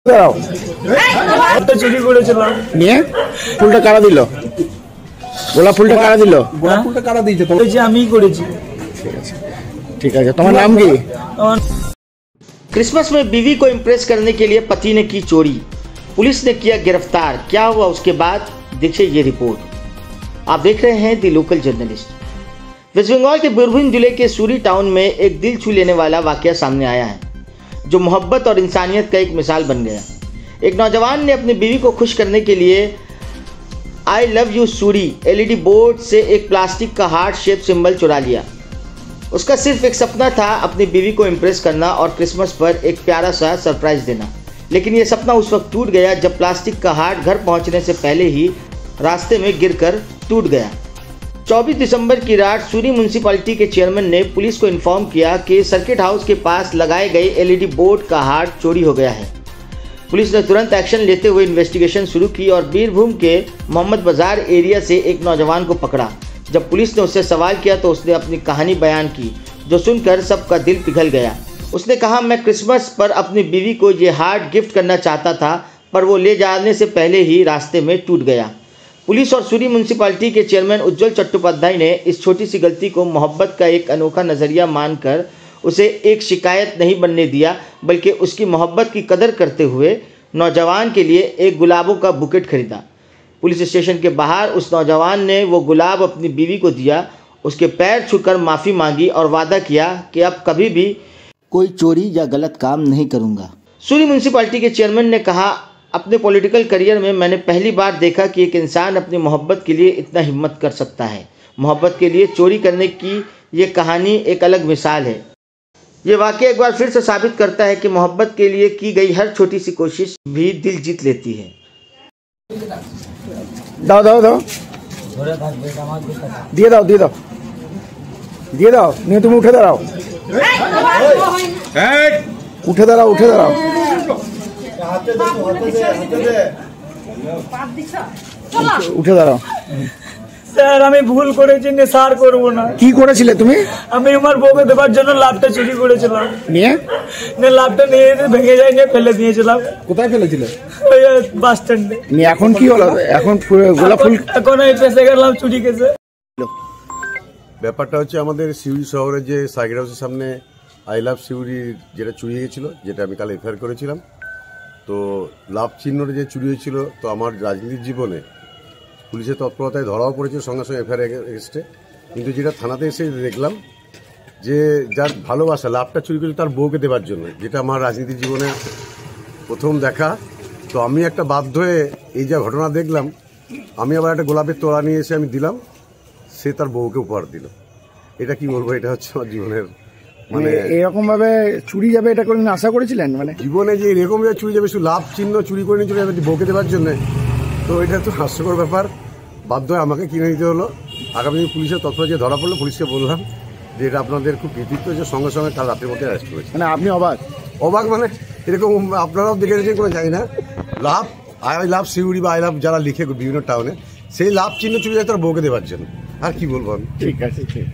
দাঁড়াও, চুরি করেছিলাম নিয়ে ফুলটা কারা দিল? গোলাপ ফুলটা কারা দিল? গোলাপ ফুলটা কারা দিয়েছে? আমি করেছি। ঠিক আছে, তোমার नाम কি? क्रिसमस में बीवी को इम्प्रेस करने के लिए पति ने की चोरी, पुलिस ने किया गिरफ्तार। क्या हुआ उसके बाद, देखिए ये रिपोर्ट। आप देख रहे हैं दी लोकल जर्नलिस्ट। वेस्ट बंगाल के बीरभूम जिले के सूरी टाउन में एक दिल छू लेने वाला वाकया सामने आया है, जो मोहब्बत और इंसानियत का एक मिसाल बन गया। एक नौजवान ने अपनी बीवी को खुश करने के लिए I love you Suri LED board से एक प्लास्टिक का हार्ट शेप सिंबल चुरा लिया। उसका सिर्फ एक सपना था अपनी बीवी को इम्प्रेस करना और क्रिसमस पर एक प्यारा सा सरप्राइज देना, लेकिन यह सपना उस वक्त टूट गया जब प्लास्टिक का हार्ट घर पहुंचने से पहले ही रास्ते में गिरकर टूट गया। 24 दिसंबर की रात सूरी म्यूनसिपैलिटी के चेयरमैन ने पुलिस को इन्फॉर्म किया कि सर्किट हाउस के पास लगाए गए एलईडी बोर्ड का हार्ट चोरी हो गया है। पुलिस ने तुरंत एक्शन लेते हुए इन्वेस्टिगेशन शुरू की और बीरभूम के मोहम्मद बाजार एरिया से एक नौजवान को पकड़ा। जब पुलिस ने उससे सवाल किया तो उसने अपनी कहानी बयान की, जो सुनकर सबका दिल पिघल गया। उसने कहा, मैं क्रिसमस पर अपनी बीवी को ये हार्ट गिफ्ट करना चाहता था, पर वो ले जाने से पहले ही रास्ते में टूट गया। पुलिस और सूरी म्यूनसिपैलिटी के चेयरमैन उज्जवल चट्टोपाध्याय ने इस छोटी सी गलती को मोहब्बत का एक अनोखा नज़रिया मानकर उसे एक शिकायत नहीं बनने दिया, बल्कि उसकी मोहब्बत की कदर करते हुए नौजवान के लिए एक गुलाबों का बुकेट खरीदा। पुलिस स्टेशन के बाहर उस नौजवान ने वो गुलाब अपनी बीवी को दिया, उसके पैर छूकर माफ़ी मांगी और वादा किया कि अब कभी भी कोई चोरी या गलत काम नहीं करूँगा। सूरी म्यूनसिपैलिटी के चेयरमैन ने कहा, अपने पॉलिटिकल करियर में मैंने पहली बार देखा कि एक इंसान अपनी मोहब्बत के लिए इतना हिम्मत कर सकता है। मोहब्बत के लिए चोरी करने की ये कहानी एक अलग मिसाल है। ये वाकया एक बार फिर से साबित करता है कि मोहब्बत के लिए की गई हर छोटी सी कोशिश भी दिल जीत लेती है। দাও দাও দাও, দিয়ে দাও দিয়ে দাও দিয়ে দাও, নিয়ে তুমি উঠে দাঁড়াও, উঠে দাঁড়াও উঠে দাঁড়াও। উঠে দাঁড়াও। স্যার, আমি ভুল করেছি, নেশার করব না। কি করেছিলে তুমি? আমি আমার বউকে দেবার জন্য লাভটা চুরি করেছিলাম। নিয়ে লাভটা নিয়ে ভেঙে যায় নিয়ে ফেলে দিয়েছিলাম। কোথায় ফেলেছিলে? ওই বাস স্ট্যান্ডে। নিয়ে এখন কি হলো? এখন গোলাপ ফুল এখন আমি ফেসে গেলাম চুরি কেসে। ব্যাপারটা হচ্ছে, আমাদের সিউড়ি শহরে যে সার্কিট হাউসের সামনে আই লাভ সিউড়ি যেটা চুরি হয়েছিল, যেটা আমি কাল এফআইআর করেছিলাম, তো লাভ চিহ্নটা যে চুরি হয়েছিল, তো আমার রাজনীতির জীবনে পুলিশের তৎপরতায় ধরাও পড়েছে সঙ্গে সঙ্গে এফআইআর এগেস্টে। কিন্তু যেটা থানাতে এসে দেখলাম যে যার ভালোবাসা লাভটা চুরি করেছে তার বউকে দেবার জন্য, যেটা আমার রাজনীতির জীবনে প্রথম দেখা। তো আমি একটা বাধ্য হয়ে এই যা ঘটনা দেখলাম, আমি আবার একটা গোলাপের তোড়া নিয়ে এসে আমি দিলাম, সে তার বউকে উপহার দিল। এটা কি বলবো, এটা হচ্ছে আমার জীবনের মানে এরকম ভাবে চুরি যাবে এটা কোনদিন আশা করেছিলেন? মানে জীবনে যে এরকম ভাবে চুরি যাবে, শুধু লাভ চিহ্ন চুরি করে নিয়ে চলে যাবে বউকে দেওয়ার জন্য, তো এটা তো হাস্যকর ব্যাপার। বাধ্য হয়ে আমাকে কিনে নিতে হলো। আগামী দিন পুলিশের তৎপরতা যে ধরা পড়লো, পুলিশকে বললাম যে এটা আপনাদের খুব কৃতিত্ব, যে সঙ্গে সঙ্গে কাল রাতের মধ্যে অ্যারেস্ট করেছে। মানে আপনি অবাক? অবাক মানে এরকম আপনারাও দেখে রেখেছেন কোনো জানি না। লাভ আই লাভ সিউড়ি বা আই লাভ যারা লিখে বিভিন্ন টাউনে, সেই লাভ চিহ্ন চুরি যায় তার বউকে দেওয়ার জন্য। আর কি বলবো আমি। ঠিক আছে, ঠিক।